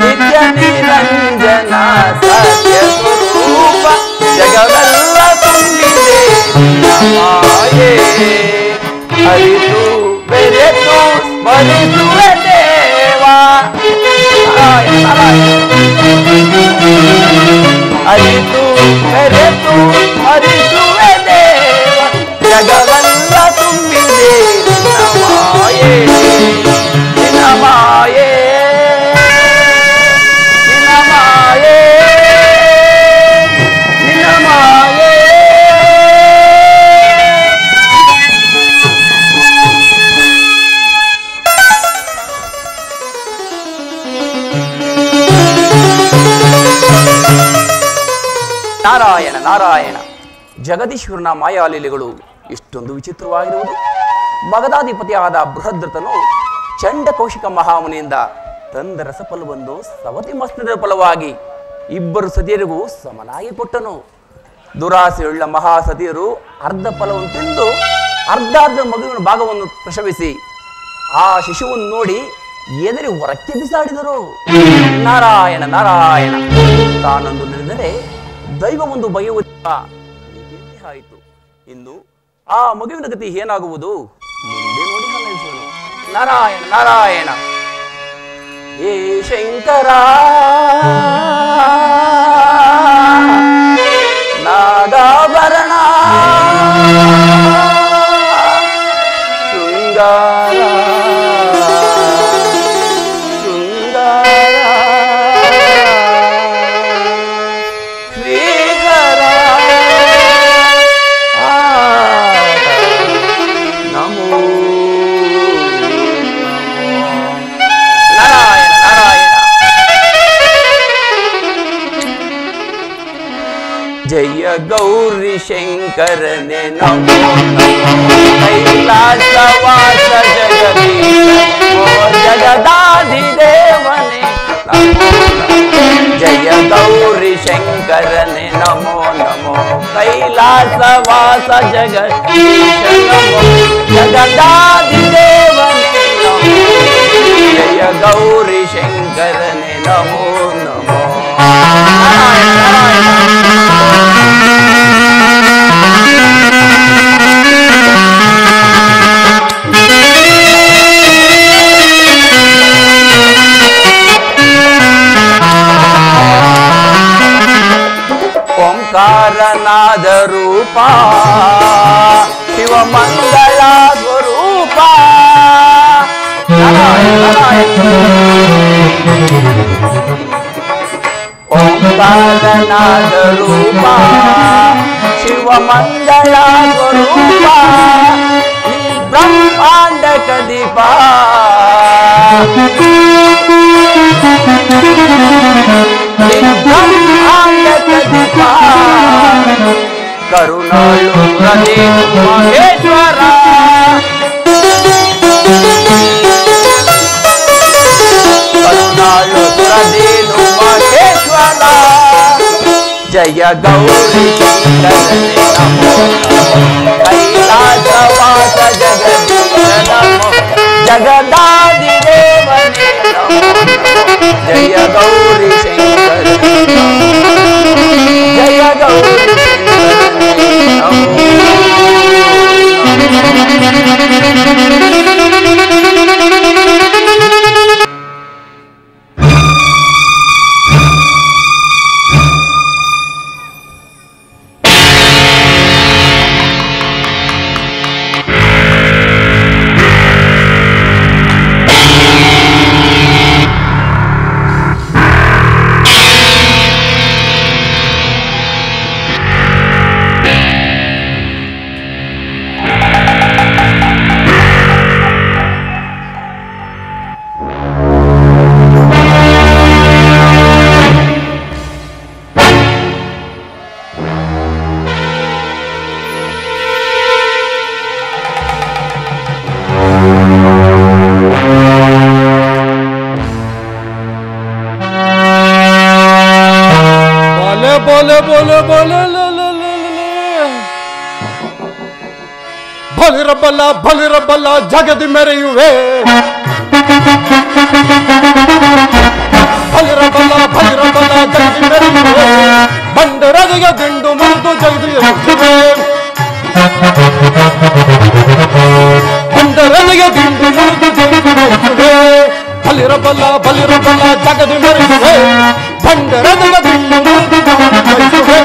ನಿತ್ಯ ನಿರಂಜನ ಸತ್ಯ ಸ್ವರೂಪ. ಜಗವೆಲ್ಲ ತುಂಬಿದೆ ಮಾಯೆ. ಅರಿತು ಬೆರೆತು ಸ್ಮರಿಸುವ ದೇವ. ಅರಿತು ಬೆರೆತು ಸ್ಮರಿಸುವ ದೇವ. ಜಗವೆಲ್ಲ ತುಂಬಿದೆ ಮಾಯೆ. ನಾರಾಯಣ ನಾರಾಯಣ. ಜಗದೀಶ್ವರನ ಮಾಯಾಲೀಲೆಗಳು ಎಷ್ಟೊಂದು ವಿಚಿತ್ರವಾಗಿರುವುದು. ಮಗಧಾಧಿಪತಿಯಾದ ಬೃಹದ್ರಥನು ಚಂಡ ಕೌಶಿಕ ಮಹಾಮುನಿಯಿಂದ ತಂದ ರಸಫಲವನ್ನು ಸವತಿ ಮಸ್ತದ ಫಲವಾಗಿ ಇಬ್ಬರು ಸತಿಯರಿಗೂ ಸಮನಾಗಿ ಕೊಟ್ಟನು. ದುರಾಸೆಯುಳ್ಳ ಮಹಾಸತಿಯರು ಅರ್ಧ ಫಲವನ್ನು ತಿಂದು ಅರ್ಧ ಮಗುವಿನ ಭಾಗವನ್ನು ಪ್ರಸವಿಸಿ ಆ ಶಿಶುವನ್ನು ನೋಡಿ ಎದರಿ ಹೊರಕ್ಕೆ ಬಿಸಾಡಿದರು. ನಾರಾಯಣ ನಾರಾಯಣ. ತಾನೊಂದು ನಡೆದರೆ ದೈವ ಒಂದು ಬಗೆಯುವುದಿಲ್ಲ ಆಯಿತು. ಇನ್ನು ಆ ಮಗುವಿನ ಗತಿ ಏನಾಗುವುದು ಮುಂದೆ ನೋಡಿ ಗಮನಿಸೋಣ. ನಾರಾಯಣ ನಾರಾಯಣ. ಏ ಶಂಕರ ನಾಗಾಭರಣ ಶೃಂಗಾರ ಶ್ರೀಹರ ನಮೋ ನಾರಾಯಣ ನಾರಾಯಣ. ಜಯ ಗೌರಿ ಶಂಕರನೆ ನಮೋ ಕೈಲಾಸವಾಸ ಜಗದೀಶ ಜಗದಾಧಿದೇವನೆ ನಮೋ. ಜಯ ಗೌರಿ ಶಂಕರನೆ ನಮೋ ನಮೋ ಕೈಲಾಸವಾಸ ಜಗದೀಶ ನಮೋ ಜಗದಾಧಿದೇವನೆ ನಮೋ. ಜಯ ಗೌರಿ ಶಂಕರನೆ ನಮೋ ನಮೋ. ಓಂಕಾರನಾದ ರೂಪ ಶಿವಮಂಗಳ ಸ್ವರೂಪ. ಓಂಕಾರನಾದ ರೂಪ ಶಿವಮಂಗಳ ಸ್ವರೂಪ ಬ್ರಹ್ಮಾಂಡ ಕದೀಪ. ಬ್ರಹ್ಮಾಂಡ ಕದೀಪ ಕರುಣಾಳು ಮಹೇಶ್ವರ. ಕರುಣಾಳು ಪ್ರದೇನು ಮಹೇಶ್ವರ. ಜಯ ಗೌರಿ ಶಂಕರನೆ ನಮೋ ಕೈಲಾಸವಾಸ ಜಗದೀಶ ನಮೋ ಜಗದಾಧಿದೇವನೆ ನಮೋ. ಜಯ ಗೌರಿ ಶಂಕರನೆ ಜಯ ಗೌರಿ ಶಂಕರನೆ ನಮೋ. बोले बोले बोले ಬಲಿರಬಲ್ಲ ಜಗದಿ ಮೆರೆಯುವೆ. ಬಲಿರಬಲ್ಲ ಜಗದಿ ಮೆರೆಯುವೆ. ಬಂಡರದಿಗೆ ದಿಂಡು ಮುರಿದು ಜಗದಿ ಎತ್ತುವೆ. ಬಂಡರದಿಗೆ ದಿಂಡು ಮುರಿದು ಜಗದಿ ಎತ್ತುವೆ. ಬಲಿರಬಲ್ಲ ಜಗದಿ ಮೆರೆಯುವೆ. ಬಂಡರದಿಗೆ ದಿಂಡು ಮುರಿದು ಜಗದಿ ಎತ್ತುವೆ.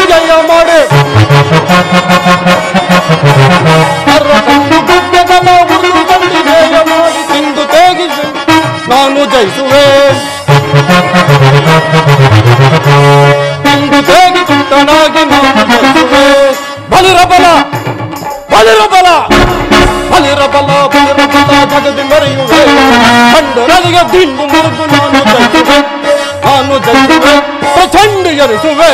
ಜಯ ಮಾಡೆ ಜಯ ಮಾಡಿ ತಿಂದು ತೇಗಿಸಿ ನಾನು ಜಯಿಸುವೆ. ತಿಂದು ತೇಗಿ ಚಿತ್ತನಾಗಿ ನಾನು ಜಯಿಸುವೆ. ಬಲಿರಬಲ ಜಗದಿ ಮೆರೆಯುವೆ. ಖಂಡನಿಗೆ ದಿಂಡು ಮುರಿದು ನಾನು ಜಯಿಸುವೆ ಪ್ರಚಂಡ ಎನಿಸುವೆ.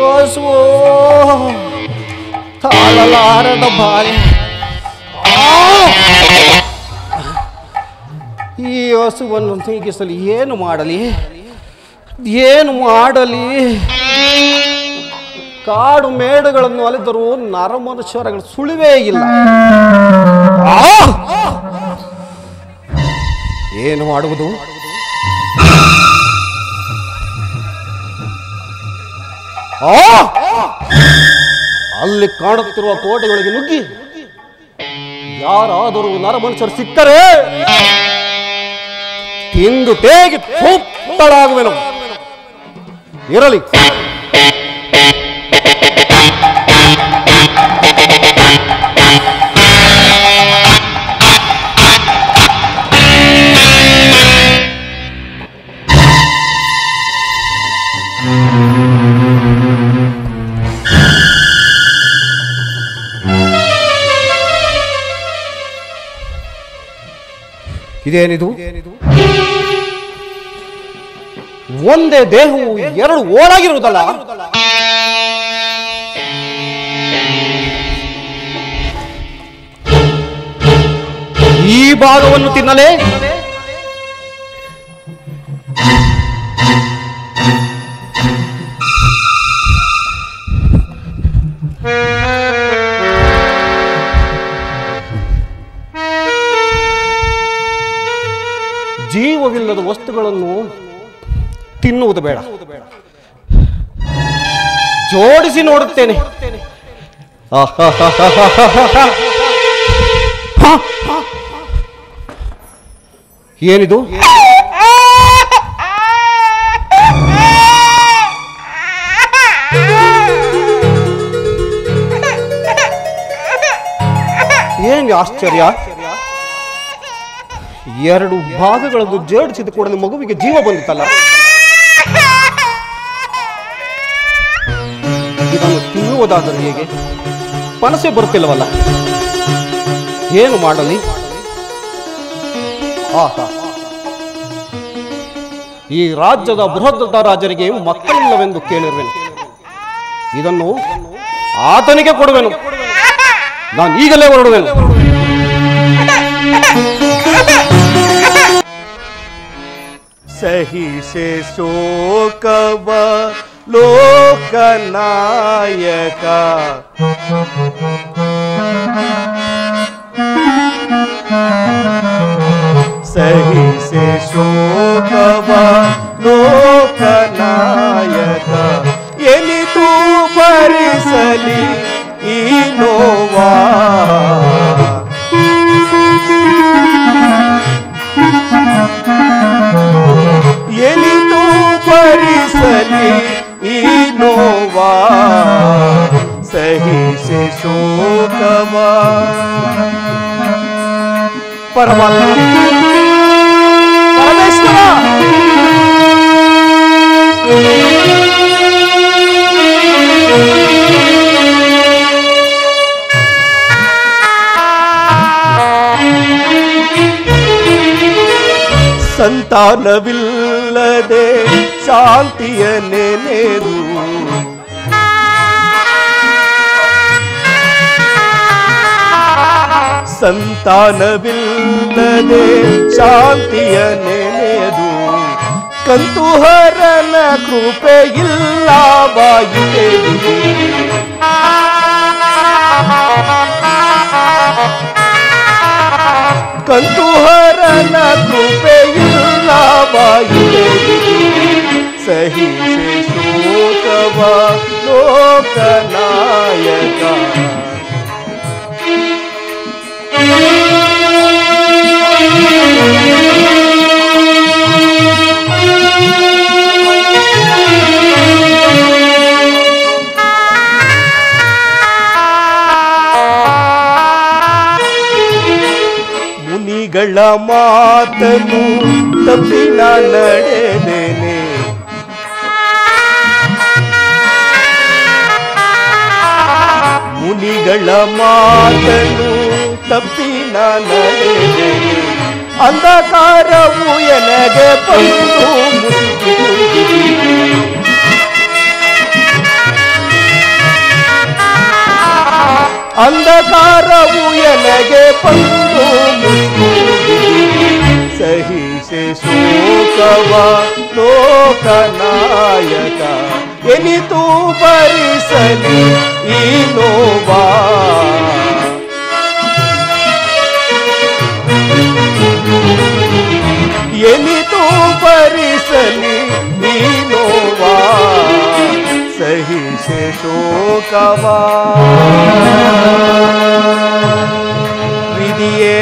ಹಸುವು ತಾಳಲಾರದ ಬಾರಿ. ಈ ಹಸುವನ್ನು ನೀಗಿಸಲು ಏನು ಮಾಡಲಿ? ಕಾಡು ಮೇಡುಗಳನ್ನು ಅಲೆದರೂ ನರಮನುಷ್ಯರಗಳ ಸುಳಿವೇ ಇಲ್ಲ. ಏನು ಮಾಡುವುದು? ಅಲ್ಲಿ ಕಾಣುತ್ತಿರುವ ಕೋಟೆಗಳಿಗೆ ನುಗ್ಗಿ ಯಾರಾದರೂ ನರಮನುಷ್ಯರು ಸಿಕ್ಕರೆ ತಿಂದು ತೇಗಿ ತೂತ್ತಳಾಗುವೆನು. ಇರಲಿ. ಇದೇನಿದು? ಒಂದೇ ದೇಹವು ಎರಡು ಓಡಾಗಿರುವುದಲ್ಲ. ಈ ಭಾಗವನ್ನು ತಿನ್ನಲೇ ಜೀವವಿಲ್ಲದ ವಸ್ತುಗಳನ್ನು ತಿನ್ನುವುದು ಬೇಡ, ಜೋಡಿಸಿ ನೋಡುತ್ತೇನೆ. ಏನಿದು? ಏನು ಆಶ್ಚರ್ಯ! ಎರಡು ಭಾಗಗಳನ್ನು ಜೋಡಿಸಿದ ಕೂಡಲೇ ಮಗುವಿಗೆ ಜೀವ ಬಂದಿತ್ತಲ್ಲ. ಇದನ್ನು ತಿನ್ನುವುದಾದರೆ ಹೇಗೆ? ಮನಸ್ಸೇ ಬರುತ್ತಿಲ್ಲವಲ್ಲ. ಏನು ಮಾಡಲಿ? ಈ ರಾಜ್ಯದ ಬೃಹತ್ ರಾಜರಿಗೆ ಮಕ್ಕಳಿಲ್ಲವೆಂದು ಕೇಳಿರುವೆನು. ಇದನ್ನು ಆತನಿಗೆ ಕೊಡುವೆನು. ನಾನು ಈಗಲೇ ಹೊರಡುವೆನು. ಸಹಿಸೆ ಶೋಕವ ಲೋಕನಾಯಕ ಸಹಿಸೆ ಶೋಕವ ಲೋಕನಾಯಕ ಎನಿತು ಭರಿಸಲಿ ಈ ನೋವಾ ಎನಿತು ಭರಿಸಲಿ ಈ ನೋವಾ ಸಹಿಸೆ ಶೋಕವ. ಪರಮೇಶ್ವರ ಸಂತಾನವಿಲ್ಲದೆ ಶಾಂತಿಯ ನೆನೆದು ಸಂತಾನವಿಲ್ಲದೆ ಶಾಂತಿಯ ನೆನೆದು ಕಂತುಹರನ ಕೃಪೆ ಇಲ್ಲವಾಗಿದೆ. ಕಂತುಹರನ ಕೃಪೆ ಇಲ್ಲವಾಗಿದೆ. ಸಹಿಸೆ ಶೋಕವ ಲೋಕನಾಯಕ ಮುನಿಗಳ ಮಾತನು ತಪ್ಪಿ ನಾ ನಡೆದೇನೆ. ಮುನಿಗಳ ಮಾತನ್ನು ತಪ್ಪಿ ನಾ ನಡೆದೇನೆ. ಅಂಧಕಾರವು ಎನಗೆ ಬಂದು ಮುಸುಕಿತು. ಅಂಧಕಾರವು ಎನಗೆ ಬಂದು ಸಹಿಸೆ ಶೋಕವ ಲೋಕನಾಯಕ ಎನಿತು ಭರಿಸಲಿ ಈ ನೋವಾ. ಎನಿತು ಭರಿಸಲಿ ಈ ನೋವಾ ಸಹಿಸೆ ಶೋಕವಾ. ವಿಧಿಯೇ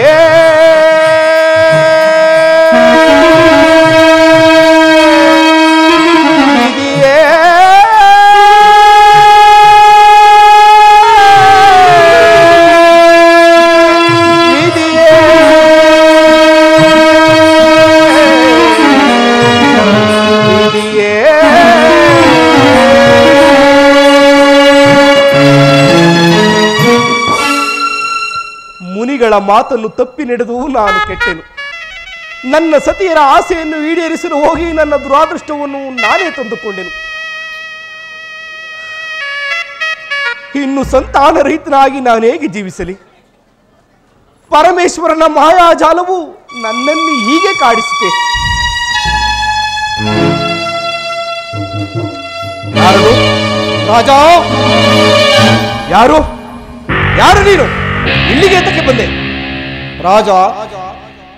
ವಿಧಿಯೇ ವಿಧಿಯೇ ವಿಧಿಯೇ ಮುನಿಗಳ ಮಾತನ್ನು ತಪ್ಪಿ ನಡೆದು ನಾನು ಕೆಟ್ಟೆನು. ನನ್ನ ಸತಿಯರ ಆಸೆಯನ್ನು ಈಡೇರಿಸಲು ಹೋಗಿ ನನ್ನ ದುರಾದೃಷ್ಟವನ್ನು ನಾನೇ ತಂದುಕೊಂಡೆನು. ಇನ್ನು ಸಂತಾನರಹಿತನಾಗಿ ನಾನು ಹೇಗೆ ಜೀವಿಸಲಿ? ಪರಮೇಶ್ವರನ ಮಾಯಾಜಾಲವು ನನ್ನನ್ನು ಹೀಗೆ ಕಾಡಿಸಿದೆ. ಯಾರು ರಾಜ? ಯಾರು ಯಾರು ನೀನು? ಇಲ್ಲಿಗೆ ಏತಕ್ಕೆ ಬಂದೆ? ರಾಜ,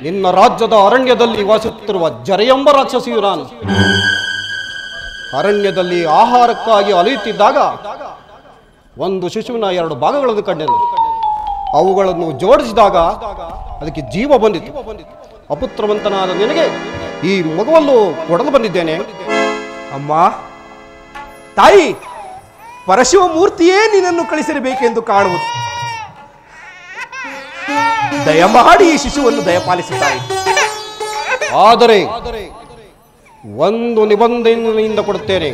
ನಿನ್ನ ರಾಜ್ಯದ ಅರಣ್ಯದಲ್ಲಿ ವಾಸಿಸುತ್ತಿರುವ ಜರೆ ಎಂಬ ರಾಕ್ಷಸಿಯು ನಾನು. ಅರಣ್ಯದಲ್ಲಿ ಆಹಾರಕ್ಕಾಗಿ ಅಲೆಯುತ್ತಿದ್ದಾಗ ಒಂದು ಶಿಶುವಿನ 2 ಭಾಗಗಳನ್ನು ಕಂಡೆನು. ಅವುಗಳನ್ನು ಜೋಡಿಸಿದಾಗ ಅದಕ್ಕೆ ಜೀವ ಬಂದಿತ್ತು. ಅಪುತ್ರವಂತನಾದ ನಿನಗೆ ಈ ಮಗುವನ್ನು ಕೊಡಲು ಬಂದಿದ್ದೇನೆ. ಅಮ್ಮ ತಾಯಿ, ಪರಶಿವ ಮೂರ್ತಿಯೇ ನಿನ್ನನ್ನು ಕಳಿಸಿರಬೇಕೆಂದು ಕಾಣುವುದು. ದಯಮಾಡಿ ಈ ಶಿಶುವನ್ನು ದಯಪಾಲಿಸುತ್ತಾಯಿ. ಆದರೆ ಒಂದು ನಿಬಂಧನೆಯಿಂದ ಕೊಡುತ್ತೇನೆ.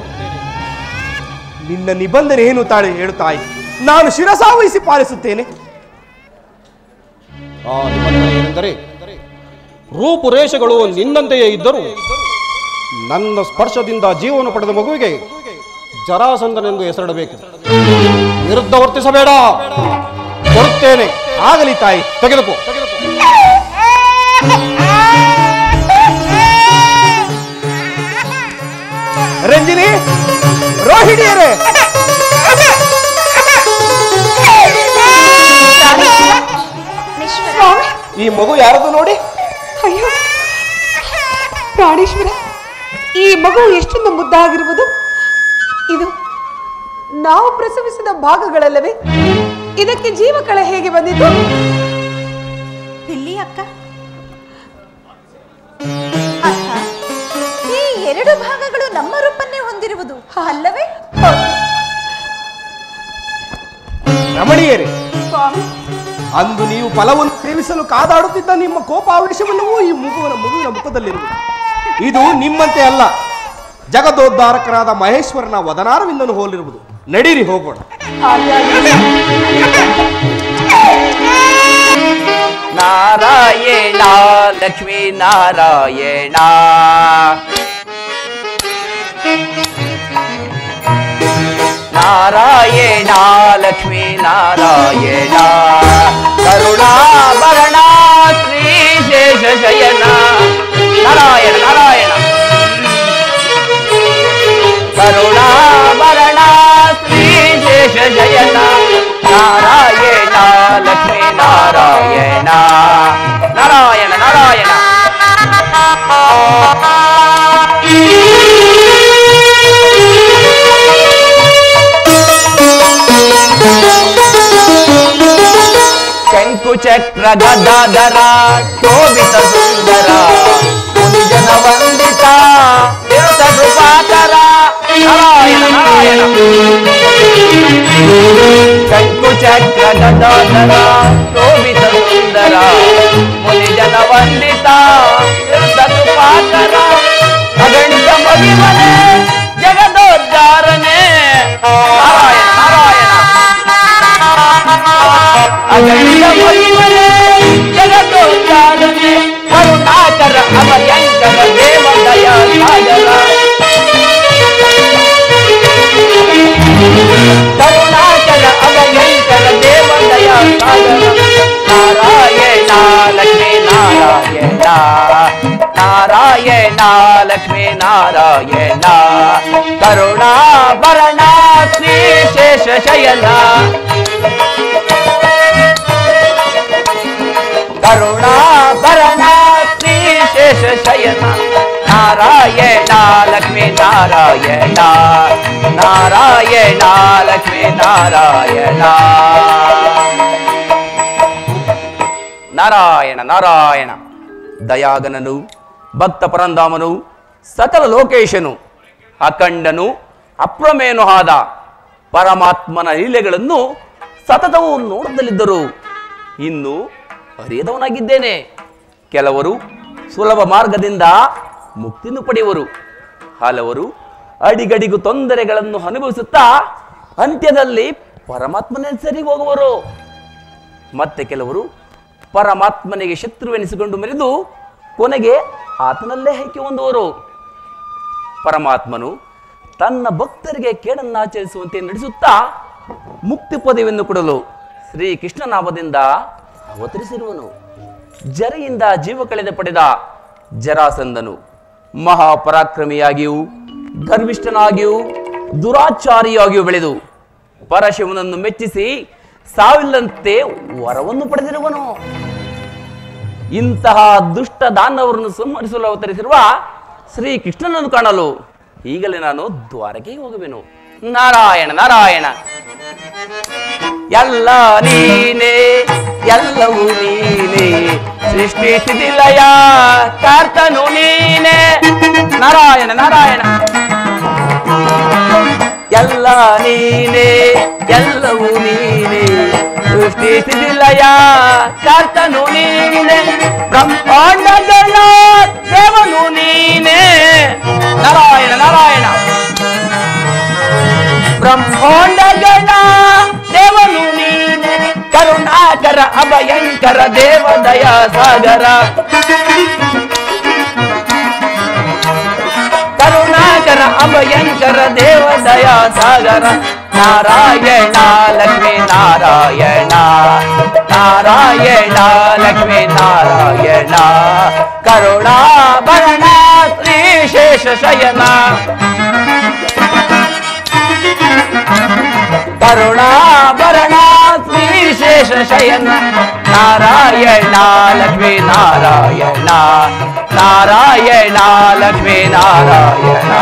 ನಿನ್ನ ನಿಬಂಧನೆ ಏನು ತಾಳಿ ಹೇಳುತ್ತಾಯಿ? ನಾನು ಶಿರಸಾವಹಿಸಿ ಪಾಲಿಸುತ್ತೇನೆ. ಆ ನಿಬಂಧನೆ ಏನೆಂದರೆ, ರೂಪುರೇಷೆಗಳು ನಿನ್ನಂತೆಯೇ ಇದ್ದರೂ ನನ್ನ ಸ್ಪರ್ಶದಿಂದ ಜೀವನ ಪಡೆದ ಮಗುವಿಗೆ ಜರಾಸಂಧನೆಂದು ಹೆಸರಿಡಬೇಕು. ವಿರುದ್ಧ ವರ್ತಿಸಬೇಡ. ಕೊಡುತ್ತೇನೆ. ಆಗಲಿ ತಾಯಿ, ತೆಗೆದುಕೋ. ರಂಜಿನಿ, ರೋಹಿಣಿಯರೇ, ಈ ಮಗು ಯಾರದು ನೋಡಿ. ಅಯ್ಯೋ ಪ್ರಾಣೇಶ್ವರ, ಈ ಮಗು ಎಷ್ಟೊಂದು ಮುದ್ದಾಗಿರುವುದು. ಇದು ನಾವು ಪ್ರಸವಿಸಿದ ಭಾಗಗಳಲ್ಲವೇ? ಇದಕ್ಕೆ ಜೀವಕಳ ಹೇಗೆ ಬಂದಿತು? ಇಲ್ಲಿ ಅಕ್ಕ, ಅಕ್ಕ, ಈ 2 ಭಾಗಗಳು ನಮ್ಮ ರೂಪನ್ನೇ ಹೊಂದಿರುವುದು ಅಲ್ಲವೇ? ರಮಣಿಯರೇ, ಸ್ವಾಮಿ, ಅಂದು ನೀವು ಫಲವನ್ನು ಸೇವಿಸಲು ಕಾದಾಡುತ್ತಿದ್ದ ನಿಮ್ಮ ಕೋಪಾವೇಶವೆಲ್ಲವೂ ಈ ಮಗುವಿನ ಮುಖದಲ್ಲಿರುವುದು. ಇದು ನಿಮ್ಮಂತೆ ಅಲ್ಲ, ಜಗದೋದ್ಧಾರಕರಾದ ಮಹೇಶ್ವರನ ವದನಾರವಿಂದನು ಹೋಲಿರುವುದು. ನಡೀರಿ, ಹೋಗೋಣ. ನಾರಾಯಣ ಲಕ್ಷ್ಮೀ ನಾರಾಯಣ, ನಾರಾಯಣ ಲಕ್ಷ್ಮೀ ನಾರಾಯಣ, ಕರುಣಾಭರಣ ಶ್ರೀ ಶೇಷ ಶಯನ. ನಾರಾಯಣ ನಾರಾಯಣ, ಕರುಣಾಭರಣ ಶ್ರೀ ಶೇಷ ಶಯನ. ನಾರಾಯಣ ಲಕ್ಷ್ಮೀ ನಾರಾಯಣ, ನಾರಾಯಣ ನಾರಾಯಣ. ಶಂಕು ಚಕ್ರ ಗದಾಧರ ಶೋಭಿತ ಸುಂದರ, ಮುನಿಜನ ವಂದಿತ ನಿರುತ ಕೃಪಾಕರ. ನಾರಾಯಣ ನಾರಾಯಣ. ಶಂಕು ಚಕ್ರ ಗದಾಧರ ಶೋಭಿತ ಸುಂದರ, ಮುನಿಜನ ವಂದಿತ ನಿರುತ ಕೃಪಾಕರ. ಮಹಿಮನೆ ಜಗದೋದ್ಧಾರನೆ ನಾರಾಯಣ ನಾರಾಯಣ ಅಗಣಿತ ಮಹಿಮನೆ ಜಗದೋದ್ಧಾರನೆ ಕರುಣಾಕರ ಅಭಯಂಕರ ದೇವ ದಯಾ ಸಾಗರ ಕರುಣಾಕರ ಅಭಯಂಕರ ದೇವ ದಯಾ ಸಾಗರ ನಾರಾಯಣ ಲಕ್ಷ್ಮೀ ನಾರಾಯಣ ನಾರಾಯಣ ಲಕ್ಷ್ಮೀ ನಾರಾಯಣ ಕರುಣಾಭರಣ ಶ್ರೀ ಶೇಷ ಶಯನ ಕರುಣಾಭರಣ ಶ್ರೀ ಶೇಷ ಶಯನ ನಾರಾಯಣ ಲಕ್ಷ್ಮೀ ನಾರಾಯಣ ನಾರಾಯಣ ಲಕ್ಷ್ಮೀ ನಾರಾಯಣ ನಾರಾಯಣ ನಾರಾಯಣ ದಯಾಗನನು ಭಕ್ತ ಪರಂಧಾಮನು ಸಕಲ ಲೋಕೇಶನು ಅಖಂಡನು ಅಪ್ರಮೇನು ಆದ ಪರಮಾತ್ಮನ ಲೀಲೆಗಳನ್ನು ಸತತವೂ ನೋಡದಲ್ಲಿದ್ದರು ಇನ್ನು ಅರಿಯದವನಾಗಿದ್ದೇನೆ. ಕೆಲವರು ಸುಲಭ ಮಾರ್ಗದಿಂದ ಮುಕ್ತಿಯನ್ನು ಪಡೆಯುವರು, ಹಲವರು ಅಡಿಗಡಿಗೂ ತೊಂದರೆಗಳನ್ನು ಅನುಭವಿಸುತ್ತಾ ಅಂತ್ಯದಲ್ಲಿ ಪರಮಾತ್ಮನ ಸರಿ ಹೋಗುವರು. ಮತ್ತೆ ಕೆಲವರು ಪರಮಾತ್ಮನಿಗೆ ಶತ್ರುವೆನಿಸಿಕೊಂಡು ಮೆರೆದು ಕೊನೆಗೆ ಆತನಲ್ಲೇ ಐಕ್ಯ ಹೊಂದುವರು. ಪರಮಾತ್ಮನು ತನ್ನ ಭಕ್ತರಿಗೆ ಕೇಡನ್ನಾಚರಿಸುವಂತೆ ನಡೆಸುತ್ತಾ ಮುಕ್ತಿ ಪದವಿಯನ್ನು ಕೊಡಲು ಶ್ರೀಕೃಷ್ಣ ನಾಮದಿಂದ ಅವತರಿಸಿರುವನು. ಜರೆಯಿಂದ ಜೀವ ಕಳೆದ ಪಡೆದ ಜರಾಸಂಧನು ಮಹಾಪರಾಕ್ರಮಿಯಾಗಿಯೂ ಗರ್ವಿಷ್ಠನಾಗಿಯೂ ದುರಾಚಾರಿಯಾಗಿಯೂ ಬೆಳೆದು ಪರಶಿವನನ್ನು ಮೆಚ್ಚಿಸಿ ಸಾವಿಲ್ಲಂತೆ ವರವನ್ನು ಪಡೆದಿರುವನು. ಇಂತಹ ದುಷ್ಟ ದಾನವರನ್ನು ಸಂಹರಿಸಲು ಅವತರಿಸಿರುವ ಶ್ರೀಕೃಷ್ಣನನ್ನು ಕಾಣಲು ಈಗಲೇ ನಾನು ದ್ವಾರಕೆಗೆ ಹೋಗುವೆನು. ನಾರಾಯಣ ನಾರಾಯಣ ಎಲ್ಲ ನೀನೇ ಎಲ್ಲವೂ ನೀನೇ ಸೃಷ್ಟಿ ಸ್ಥಿತಿ ಲಯ ಕರ್ತನು ನೀನೇ ನಾರಾಯಣ ನಾರಾಯಣ ಎಲ್ಲ ನೀನೇ ಎಲ್ಲವೂ ನೀನೇ ಸೃಷ್ಟಿ ಸ್ಥಿತಿ ಲಯ ಕರ್ತನು ನೀನೇ ಬ್ರಹ್ಮಾಂಡಗಳ ದೇವನು ನೀನೇ ನಾರಾಯಣ ನಾರಾಯಣ ಬ್ರಹ್ಮಾಂಡಗಳ ದೇವನು ನೀನೆ ಕರುಣಾಕರ ಅಭಯಂಕರ ದೇವ ದಯಾ ಸಾಗರ ಕರುಣಾಕರ ಅಭಯಂಕರ ದೇವ ದಯಾ ಸಾಗರ ನಾರಾಯಣ ಲಕ್ಷ್ಮೀ ನಾರಾಯಣ ನಾರಾಯಣ ಲಕ್ಷ್ಮೀ ನಾರಾಯಣ ಕರುಣಾಭರಣ ಶ್ರೀ ಶೇಷ ಶಯನ ಕರುಣಾಭರಣ ಶ್ರೀ ಶೇಷ ಶಯನ ನಾರಾಯಣ ಲಕ್ಷ್ಮೀ ನಾರಾಯಣ ನಾರಾಯಣ ಲಕ್ಷ್ಮೀ ನಾರಾಯಣ